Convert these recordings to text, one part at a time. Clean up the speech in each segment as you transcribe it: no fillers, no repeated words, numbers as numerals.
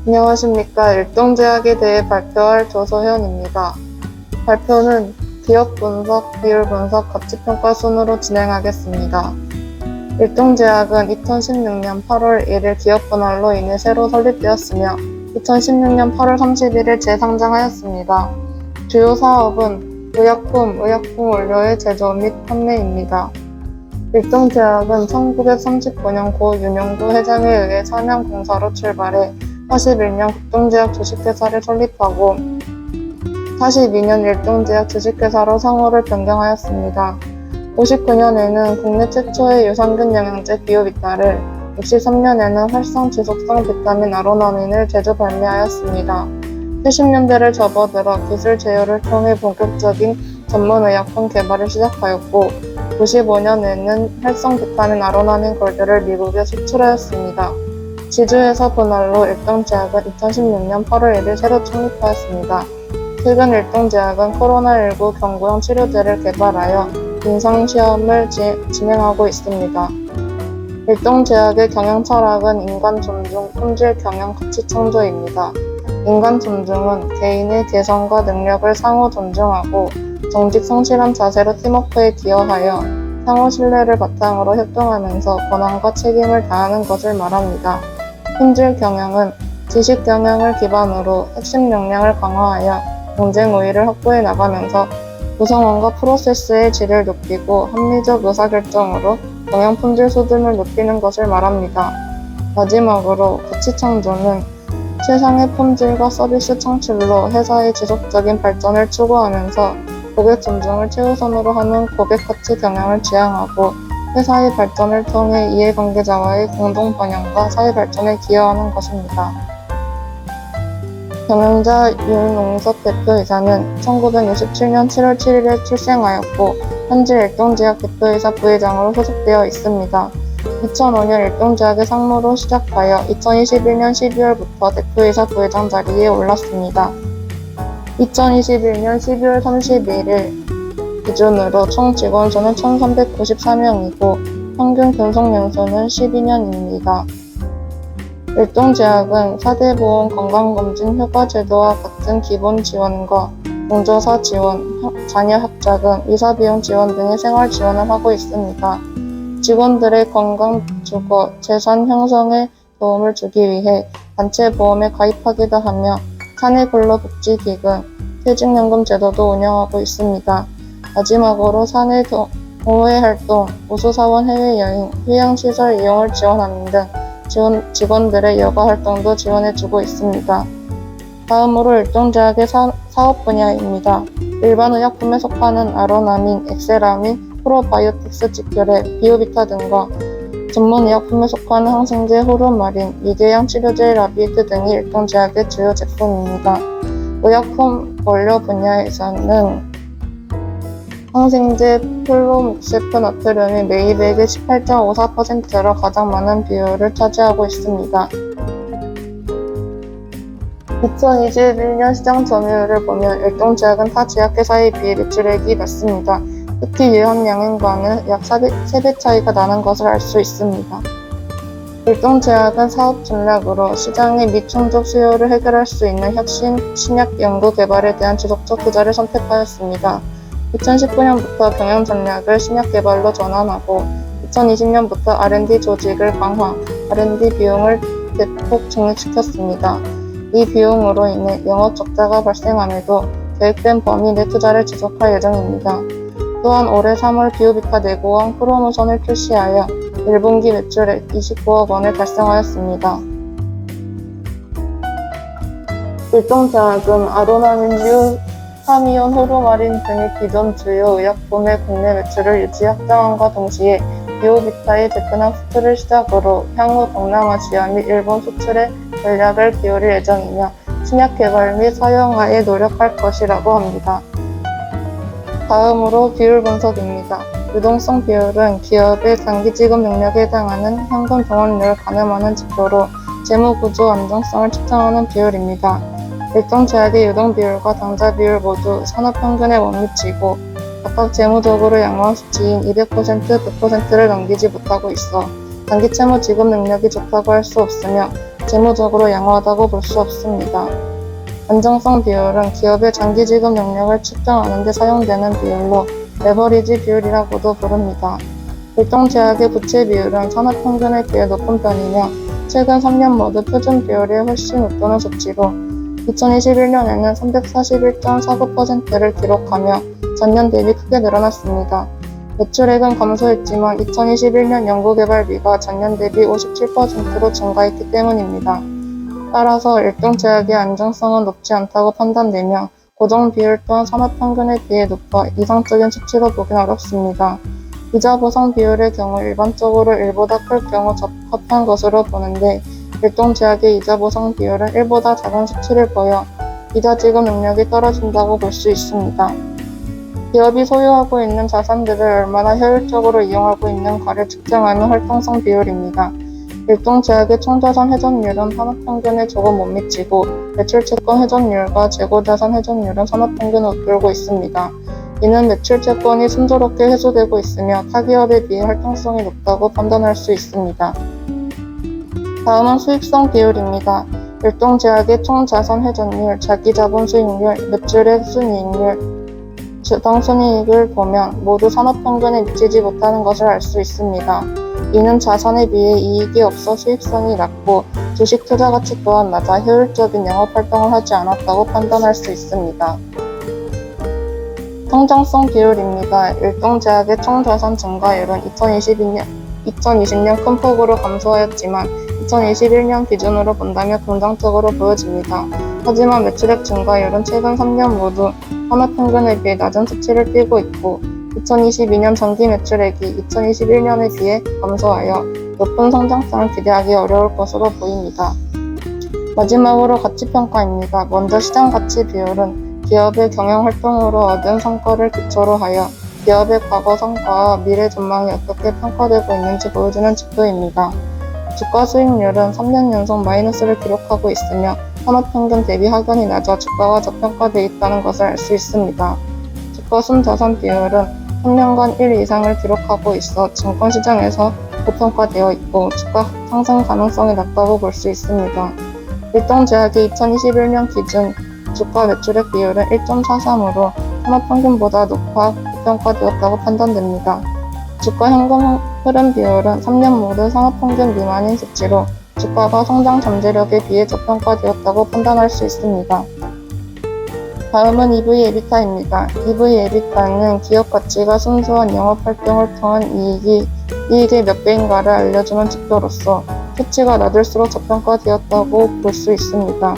안녕하십니까. 일동제약에 대해 발표할 조소현입니다. 발표는 기업 분석, 비율 분석, 가치평가 순으로 진행하겠습니다. 일동제약은 2016년 8월 1일 기업 분할로 인해 새로 설립되었으며 2016년 8월 31일 재상장하였습니다. 주요 사업은 의약품 원료의 제조 및 판매입니다. 일동제약은 1939년 고 윤영도 회장에 의해 삼양공사로 출발해 41년 국동제약 주식회사를 설립하고 42년 일동제약 주식회사로 상호를 변경하였습니다. 59년에는 국내 최초의 유산균 영양제 비오비타를, 63년에는 활성 지속성 비타민 아로나민을 제조 발매하였습니다. 70년대를 접어들어 기술 제휴를 통해 본격적인 전문의약품 개발을 시작하였고 95년에는 활성 비타민 아로나민 골드를 미국에 수출하였습니다. 지주회사 분할로 일동제약은 2016년 8월 1일 새로 창립하였습니다. 최근 일동제약은 코로나19 경구용 치료제를 개발하여 임상시험을 진행하고 있습니다. 일동제약의 경영 철학은 인간 존중, 품질 경영, 가치 창조입니다. 인간 존중은 개인의 개성과 능력을 상호 존중하고 정직 성실한 자세로 팀워크에 기여하여 상호 신뢰를 바탕으로 협동하면서 권한과 책임을 다하는 것을 말합니다. 품질 경영은 지식 경영을 기반으로 핵심 역량을 강화하여 경쟁 우위를 확보해 나가면서 구성원과 프로세스의 질을 높이고 합리적 의사결정으로 경영 품질 수준을 높이는 것을 말합니다. 마지막으로 가치 창조는 최상의 품질과 서비스 창출로 회사의 지속적인 발전을 추구하면서 고객 존중을 최우선으로 하는 고객 가치 경영을 지향하고 회사의 발전을 통해 이해관계자와의 공동 번영과 사회 발전에 기여하는 것입니다. 경영자 윤용섭 대표이사는 1967년 7월 7일에 출생하였고 현재 일동제약 대표이사 부회장으로 소속되어 있습니다. 2005년 일동제약의 상무로 시작하여 2021년 12월부터 대표이사 부회장 자리에 올랐습니다. 2021년 12월 31일 기준으로 총 직원 수는 1394명이고 평균 근속 연수는 12년입니다. 일동제약은 4대 보험 건강검진 효과 제도와 같은 기본 지원과 공조사 지원, 자녀 학자금, 이사비용 지원 등의 생활 지원을 하고 있습니다. 직원들의 건강, 주거, 재산 형성에 도움을 주기 위해 단체 보험에 가입하기도 하며 사내 근로복지기금, 퇴직연금 제도도 운영하고 있습니다. 마지막으로 사내 동호회 활동, 우수사원 해외여행, 휴양시설 이용을 지원하는 등 직원들의 여가 활동도 지원해주고 있습니다. 다음으로 일동제약의 사업 분야입니다. 일반 의약품에 속하는 아로나민, 엑세라민, 프로바이오틱스 직결의 비오비타 등과 전문 의약품에 속하는 항생제 호르마린, 미개양 치료제 라비드 등이 일동제약의 주요 제품입니다. 의약품 원료 분야에서는 항생제 플로목세프 나트륨이 매입액의 18.54%로 가장 많은 비율을 차지하고 있습니다. 2021년 시장 점유율을 보면 일동제약은 타 제약회사에 비해 매출액이 낮습니다. 특히 유한양행과는 약 3배 차이가 나는 것을 알 수 있습니다. 일동제약은 사업 전략으로 시장의 미충족 수요를 해결할 수 있는 혁신 신약 연구 개발에 대한 지속적 투자를 선택하였습니다. 2019년부터 경영 전략을 신약 개발로 전환하고 2020년부터 R&D 조직을 강화, R&D 비용을 대폭 증액시켰습니다. 이 비용으로 인해 영업 적자가 발생함에도 계획된 범위 내 투자를 지속할 예정입니다. 또한 올해 3월 비오비타 내고왕 프로모션을 출시하여 1분기 매출액 29억 원을 달성하였습니다. 일동제약은 아로나민, 유타미온, 호르마린 등의 기존 주요 의약품의 국내 매출을 유지 확장함과 동시에 비오비타의 베트남 수출을 시작으로 향후 동남아시아 및 일본 수출에 전략을 기울일 예정이며 신약 개발 및 사용화에 노력할 것이라고 합니다. 다음으로 비율 분석입니다. 유동성 비율은 기업의 단기 지급 능력에 해당하는 현금 동원료를 가늠하는 지표로 재무구조 안정성을 측정하는 비율입니다. 일동제약의 유동 비율과 당좌 비율 모두 산업평균에 못 미치고 각각 재무적으로 양호한 수치인 200%, 100%를 넘기지 못하고 있어 단기 채무 지급 능력이 좋다고 할 수 없으며 재무적으로 양호하다고 볼 수 없습니다. 안정성 비율은 기업의 장기 지급 능력을 측정하는 데 사용되는 비율로 레버리지 비율이라고도 부릅니다. 일동제약의 부채 비율은 산업평균에 비해 높은 편이며 최근 3년 모두 표준 비율이 훨씬 웃도는 수치로 2021년에는 341.49%를 기록하며 전년 대비 크게 늘어났습니다. 매출액은 감소했지만 2021년 연구개발비가 전년 대비 57%로 증가했기 때문입니다. 따라서 일동제약의 안정성은 높지 않다고 판단되며 고정 비율 또한 산업평균에 비해 높아 이상적인 수치로 보긴 어렵습니다. 이자 보상 비율의 경우 일반적으로 1보다 클 경우 적합한 것으로 보는데 일동제약의 이자 보상 비율은 1보다 작은 수치를 보여 이자 지급 능력이 떨어진다고 볼 수 있습니다. 기업이 소유하고 있는 자산들을 얼마나 효율적으로 이용하고 있는가를 측정하는 활동성 비율입니다. 일동제약의 총자산 회전율은 산업평균에 조금 못 미치고 매출채권 회전율과 재고자산 회전율은 산업평균을 웃돌고 있습니다. 이는 매출채권이 순조롭게 회수되고 있으며 타기업에 비해 활동성이 높다고 판단할 수 있습니다. 다음은 수익성 비율입니다. 일동제약의 총자산 회전율, 자기자본 수익률, 매출액 순이익률, 주당 순이익을 보면 모두 산업평균에 미치지 못하는 것을 알 수 있습니다. 이는 자산에 비해 이익이 없어 수익성이 낮고 주식 투자 가치 또한 낮아 효율적인 영업활동을 하지 않았다고 판단할 수 있습니다. 성장성 비율입니다. 일동제약의 총자산 증가율은 2020년 큰 폭으로 감소하였지만 2021년 기준으로 본다면 긍정적으로 보여집니다. 하지만 매출액 증가율은 최근 3년 모두 산업평균에 비해 낮은 수치를 띠고 있고 2022년 전기 매출액이 2021년에 비해 감소하여 높은 성장성을 기대하기 어려울 것으로 보입니다. 마지막으로 가치평가입니다. 먼저 시장가치 비율은 기업의 경영활동으로 얻은 성과를 기초로 하여 기업의 과거 성과와 미래 전망이 어떻게 평가되고 있는지 보여주는 지표입니다. 주가 수익률은 3년 연속 마이너스를 기록하고 있으며 산업평균 대비 확연히 낮아 주가가 저평가되어 있다는 것을 알 수 있습니다. 주가 순자산 비율은 3년간 1 이상을 기록하고 있어 증권시장에서 고평가되어 있고 주가 상승 가능성이 낮다고 볼 수 있습니다. 일동제약의 2021년 기준 주가 매출액 비율은 1.43으로 산업평균보다 높아 고평가되었다고 판단됩니다. 주가 현금 흐름 비율은 3년 모두 산업평균 미만인 수치로 주가가 성장 잠재력에 비해 저평가되었다고 판단할 수 있습니다. 다음은 EV/EBITDA입니다. EV/EBITDA는 기업 가치가 순수한 영업활동을 통한 이익의 몇 배인가를 알려주는 지표로서 수치가 낮을수록 저평가되었다고 볼 수 있습니다.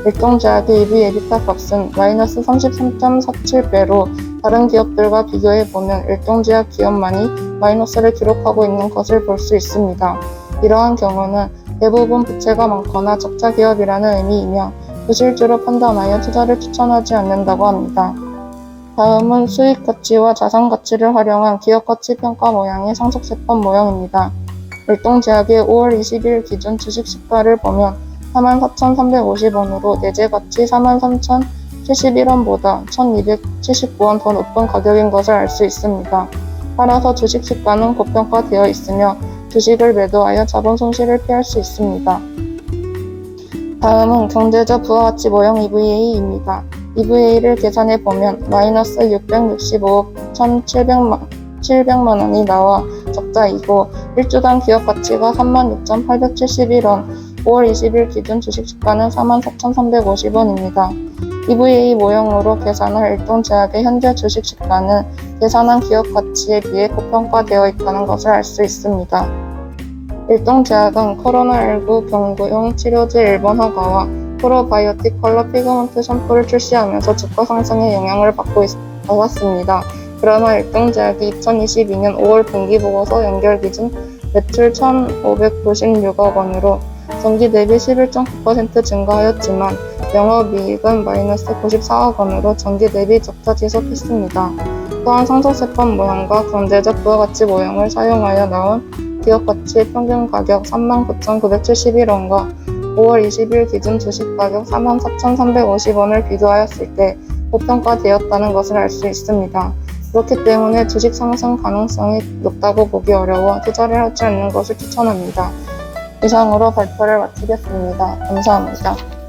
일동제약의 EV/EBITDA 값은 마이너스 33.47배로 다른 기업들과 비교해보면 일동제약 기업만이 마이너스를 기록하고 있는 것을 볼 수 있습니다. 이러한 경우는 대부분 부채가 많거나 적자 기업이라는 의미이며 부실주로 판단하여 투자를 추천하지 않는다고 합니다. 다음은 수익가치와 자산가치를 활용한 기업가치 평가 모양의 상속세법 모형입니다. 일동제약의 5월 20일 기준 주식시가를 보면 44,350원으로 내재가치 43,071원보다 1,279원 더 높은 가격인 것을 알 수 있습니다. 따라서 주식시가는 고평가되어 있으며 주식을 매도하여 자본 손실을 피할 수 있습니다. 다음은 경제적 부가가치 모형 EVA입니다. EVA를 계산해 보면 마이너스 665억 1,700만 원이 나와 적자이고 1주당 기업가치가 36,871원, 5월 20일 기준 주식시가는 44,350원입니다. EVA 모형으로 계산할 일동제약의 현재 주식시가는 계산한 기업가치에 비해 고평가되어 있다는 것을 알 수 있습니다. 일동제약은 코로나19 경구용 치료제 일본 허가와 프로바이오틱 컬러 피그먼트 샴푸를 출시하면서 주가 상승에 영향을 받고 있었습니다. 그러나 일동제약이 2022년 5월 분기보고서 연결 기준 매출 1,596억 원으로 전기 대비 11.9% 증가하였지만 영업이익은 마이너스 94억 원으로 전기 대비 적자 지속했습니다. 또한 상속세법 모형과 경제적 부가가치 모형을 사용하여 나온 기업가치의 평균 가격 39,971원과 5월 20일 기준 주식가격 44,350원을 비교하였을 때 고평가되었다는 것을 알 수 있습니다. 그렇기 때문에 주식 상승 가능성이 높다고 보기 어려워 투자를 하지 않는 것을 추천합니다. 이상으로 발표를 마치겠습니다. 감사합니다.